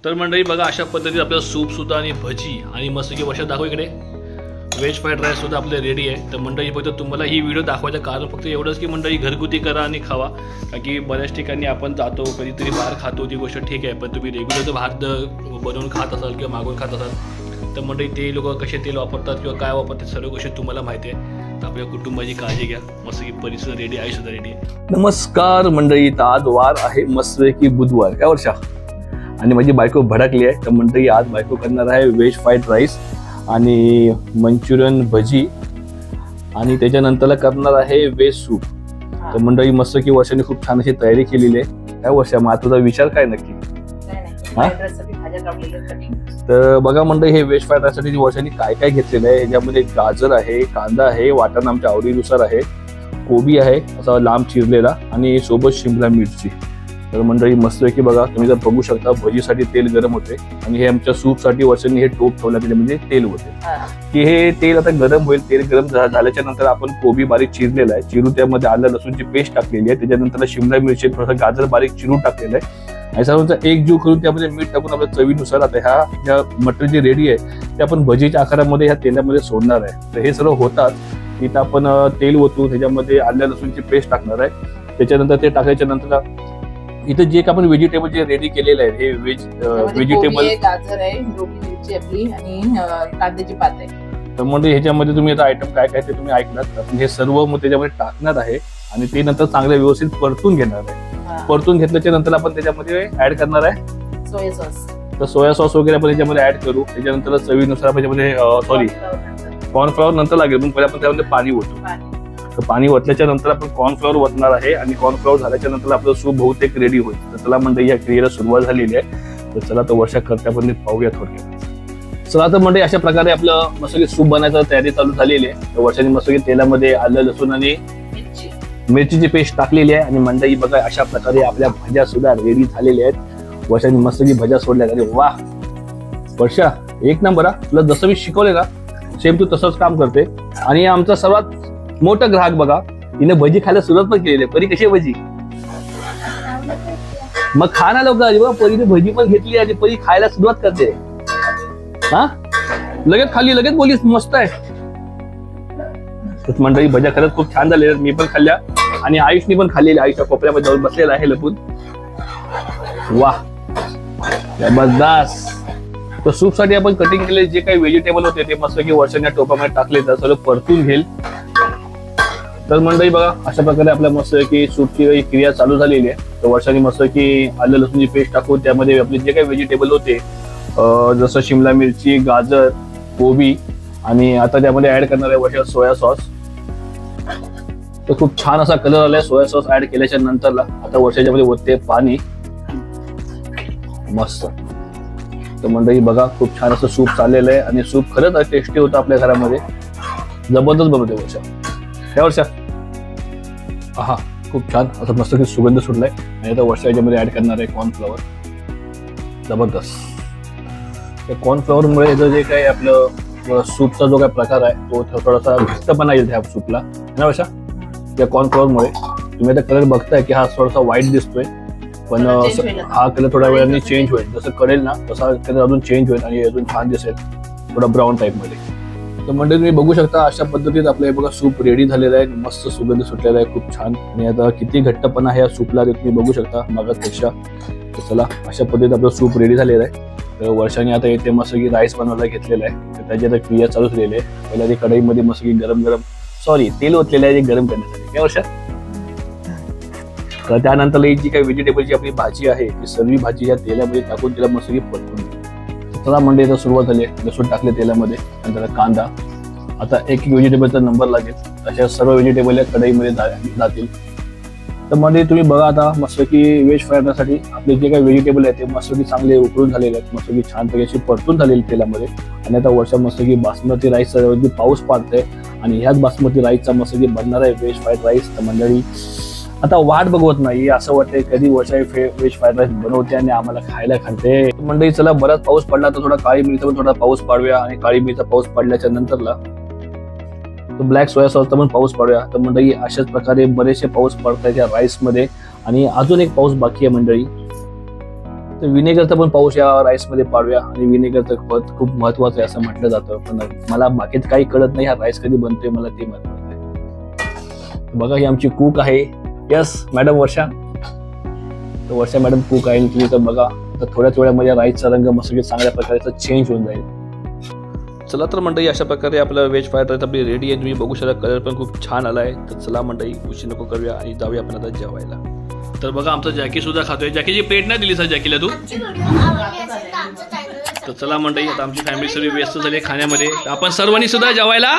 तर मंडळी बघा, अशा पद्धतीत आपलं सूप सुद्धा आणि भजी आणि मस्त की वर्षात दाखव इकडे व्हेज फ्राईड राईस सुद्धा आपले रेडी आहे। तर मंडळी फक्त तुम्हाला ही व्हिडिओ दाखवायचं कारण फक्त एवढंच की मंडळी घरगुती करा आणि खावा, कारण की बऱ्याच ठिकाणी आपण जातो कधीतरी बाहेर खातो, ती गोष्ट ठीक आहे, पण तुम्ही रेग्युलर जर बाहेर बनवून खात असाल किंवा मागून खात असाल तर मंडळी ते लोक कसे तेल वापरतात किंवा काय वापरतात सर्व गोष्टी तुम्हाला माहिती आहे। तर आपल्या कुटुंबाची काळजी घ्या, मस्त की परिसर रेडी आहे, सुद्धा रेडी आहे। नमस्कार मंडळी, आज वार आहे मस्त की बुधवार या वर्षा, आणि माझी बायको भडकली आहे। तर मंडळी आज बायको करणार आहे व्हेज फ्राईड राईस आणि मंचुरियन भजी आणि त्याच्यानंतरला करणार आहे व्हेज सूप। तर मंडळी मस्त की वर्षाने खूप छान अशी तयारी केलेली आहे। काय वर्षा, मग तुझा विचार काय नक्की? तर बघा मंडळी, हे व्हेज फ्राईड राईससाठी वर्षाने काय काय घेतलेलं आहे, याच्यामध्ये गाजर आहे, कांदा आहे, वाटण आमच्या आवडीनुसार आहे, कोबी आहे असा लांब चिरलेला आणि सोबत शिमला मिरची। तर मंडळी मस्त आहे की बघा, तुम्ही जर बघू शकता भजीसाठी तेल गरम होते आणि हे आमच्या सूपसाठी वर्षांनी हे टोप ठेवलं त्याच्यामध्ये तेल होते की हे तेल आता गरम होईल। तेल गरम झाल्याच्या नंतर आपण कोबी बारीक चिरलेला आहे, चिरून त्यामध्ये आलं लसूणची पेस्ट टाकलेली आहे, त्याच्यानंतर शिमला मिरची थोडंसं गाजर बारीक चिरून टाकलेलं आहे आणि सर्वांचा एक जीव करून त्यामध्ये मीठ टाकून आपल्या चवीनुसार आता ह्या ज्या मटेरियल जे रेडी आहे ते आपण भजीच्या आकारामध्ये ह्या तेलामध्ये सोडणार आहे। तर हे सर्व होतात इथं आपण तेल ओतून त्याच्यामध्ये आलं लसूणची पेस्ट टाकणार आहे, त्याच्यानंतर ते टाकायच्या नंतर इथे जे आपण व्हेजिटेबल जे रेडी केलेलं आहे हे व्हेजिटेबल गाजर आहे, ढोबळी मिरची आपली आणि कांद्याची पात आहे। तर म्हणजे ह्याच्यामध्ये तुम्ही आता आयटम काय काय ते तुम्ही ऐकलात, आपण हे सर्व मग त्याच्यामध्ये टाकणार आहे आणि ते नंतर चांगलं व्यवस्थित परतून घेणार आहे। परतून घेतल्याच्या नंतर आपण त्याच्यामध्ये ऍड करणार आहे सोया सॉस। तर सोया सॉस वगैरे आपण त्याच्यामध्ये ऍड करू, त्याच्यानंतर चवीनुसार त्याच्यामध्ये कॉर्नफ्लॉवर नंतर लागेल, पण पहिले आपण त्यामध्ये पाणी ओतू। तर पाणी ओतल्याच्या नंतर आपण कॉर्नफ्लॉवर ओतणार आहे आणि कॉर्नफ्लॉवर झाल्याच्या नंतर आपलं सूप बहुतेक रेडी होईल। तर चला म्हणजे या क्रियेला सुरुवात झालेली आहे। तर चला तर वर्षा करत्या पण पाहूया थोडक्यात। चला तर म्हणजे अशा प्रकारे आपलं मस्त की सूप बनायची तयारी चालू झालेली आहे। तर वर्षाने मस्त की तेलामध्ये आलं लसूण आणि मिरचीची पेस्ट टाकलेली आहे आणि मंडळी बघा अशा प्रकारे आपल्या भज्या सुद्धा रेडी झालेल्या आहेत। वर्षाने मस्त की भज्या सोडल्या आणि वा वर्षा एक नंबर, तुला जसं मी शिकवले ना सेम तू तसंच काम करते। आणि आमचा सर्वात मोठा ग्राहक बघा, हिने भजी खायला सुरुवात पण केलेली आहे। परी कशी आहे भजी? मग खा ना लवकर बघा, परीने भजी पण घेतली आणि परी खायला सुरुवात करते। हा लगेच खाली, लगेच बोलीस मस्त आहे। मंडळी भज्या खरंच खूप छान झालेल्या, मी पण खाल्ल्या आणि आयुषनी पण खाल्लेली, आयुषच्या कोपऱ्यामध्ये जाऊन बसलेला आहे लपून। वा जबरदस्त। तर सूप साठी आपण कटिंग केलेले जे काही व्हेजिटेबल होते ते मस्त की वर्षाच्या टोपामध्ये टाकले तर सर्व परतून घेईल। तर मंडळी बघा अशा प्रकारे आपल्या मस्त की सूपची क्रिया चालू झालेली आहे। तर वर्षाने मस्त की आलं लसूणची पेस्ट टाकून त्यामध्ये आपले जे काही व्हेजिटेबल होते जसं शिमला मिरची, गाजर, कोबी आणि आता त्यामध्ये ऍड करणार आहे वर्षा सोया सॉस। तर खूप छान असा कलर आलाय सोया सॉस ऍड केल्याच्या नंतरला। आता वर्षाच्या मध्ये ओतते पाणी मस्त। तर मंडळी बघा खूप छान असं सूप चाललेलं आहे आणि सूप खरंच टेस्टी होतं आपल्या घरामध्ये, जबरदस्त बनवते वर्षा या वर्षा। हा खूप छान असं मस्त की सुगंध सुटलाय आणि आता वर्षा याच्यामध्ये ऍड करणार आहे कॉर्नफ्लॉवर, जबरदस्त। त्या कॉर्नफ्लॉवरमुळे जे काही आपलं सूपचा जो काही प्रकार आहे तो थोडासा घट्टपणा येईल त्या सूपला ना वर्षा। त्या कॉर्नफ्लॉवरमुळे तुम्ही आता कलर बघताय की हा थोडासा व्हाईट दिसतोय, पण हा कलर थोड्या वेळाने चेंज होईल, जसं कळेल ना तसा कलर अजून चेंज होईल आणि अजून छान दिसेल थोडा ब्राऊन टाईप मध्ये। तर म्हणजे तुम्ही बघू शकता अशा पद्धतीत आपलं बघा सूप रेडी झालेलं आहे, मस्त सुगंध सुटलेला आहे खूप छान। आणि आता किती घट्टपणा आहे या सूपला ते तुम्ही बघू शकता मागापेक्षा। तर चला अशा पद्धतीत आपलं सूप रेडी झालेलं आहे। तर वर्षाने आता इथे मस्त की राईस बनवायला घेतलेला आहे, तर त्याची आता क्रिया चालू झालेली आहे। पहिल्या ते कढईमध्ये मस्त की तेल ओतलेलं आहे गरम करण्यासाठी काय वर्षा। तर त्यानंतर ही जी काही व्हेजिटेबलची आपली भाजी आहे ती सर्व भाजी या तेलामध्ये टाकून तिला मस्त की परतून चला म्हणजे इथं सुरुवात झाली आहे। लसूण टाकले तेलामध्ये, नंतर कांदा, आता एक व्हेजिटेबलचा नंबर लागेल, अशा सर्व व्हेजिटेबल या कढईमध्ये जातील। तर म्हणजे तुम्ही बघा आता मस्त की व्हेज फ्राईड राईससाठी आपले जे काही व्हेजिटेबल आहेत ते मस्त की चांगले उकळून झालेले आहेत, मस्त की छानपैकी अशी परतून झालेली तेलामध्ये। आणि आता वर्षा मस्त की बासमती राईस पाऊस पाडतंय आणि ह्याच बासमती राईसचा मस्त की बनणार आहे व्हेज फ्राईड राईस। तर मंडळी आता वाट बघवत नाही, असं वाटतंय कधी वर्षा व्हेज फ्राईड राईस बनवते आणि आम्हाला खायला घालते। मंडळी चला बराच पाऊस पडला तर थोडा काळी मिरीचा पण थोडा पाऊस पाडूया आणि काळी मिरीचा पाऊस पडल्याच्या नंतरला ब्लॅक सोया सॉसचा पण पाऊस पाडूया। तर मंडळी अशाच प्रकारे बरेचसे पाऊस पडतात या राईस मध्ये आणि अजून एक पाऊस बाकी आहे मंडळी। तर विनेगरचा पण पाऊस या राईसमध्ये पाडूया आणि विनेगरचं पद खूप महत्वाचं आहे असं म्हटलं जातं, पण मला बाकीचं काही कळत नाही, हा राईस कधी बनतोय मला ते महत्वाचं आहे. बघा ही आमची कुक आहे. यस मॅडम वर्षा. तर वर्षा मॅडम कुक आहे. तुम्ही तर बघा तर थोड्याच वेळामध्ये राईसचा रंग मस्त चांगल्या प्रकारे चेंज होऊन जाईल. चला तर मंडळी अशा प्रकारे आपलं व्हेज फ्राईड राईस आपली रेडी आहे. तुम्ही बघू शकता कलर पण खूप छान आला आहे. तर चला मंडळी उशीर नको करूया आणि जाऊया आपण आता जेवायला. तर बघा आमचा जॅकी सुद्धा खातोय. जॅकीची प्लेट नाही दिली सर जॅकीला तू. तर चला मंडळी आता आमची फॅमिली सगळी व्यस्त झाली खाण्यामध्ये. आपण सर्वांनी सुद्धा जेवायला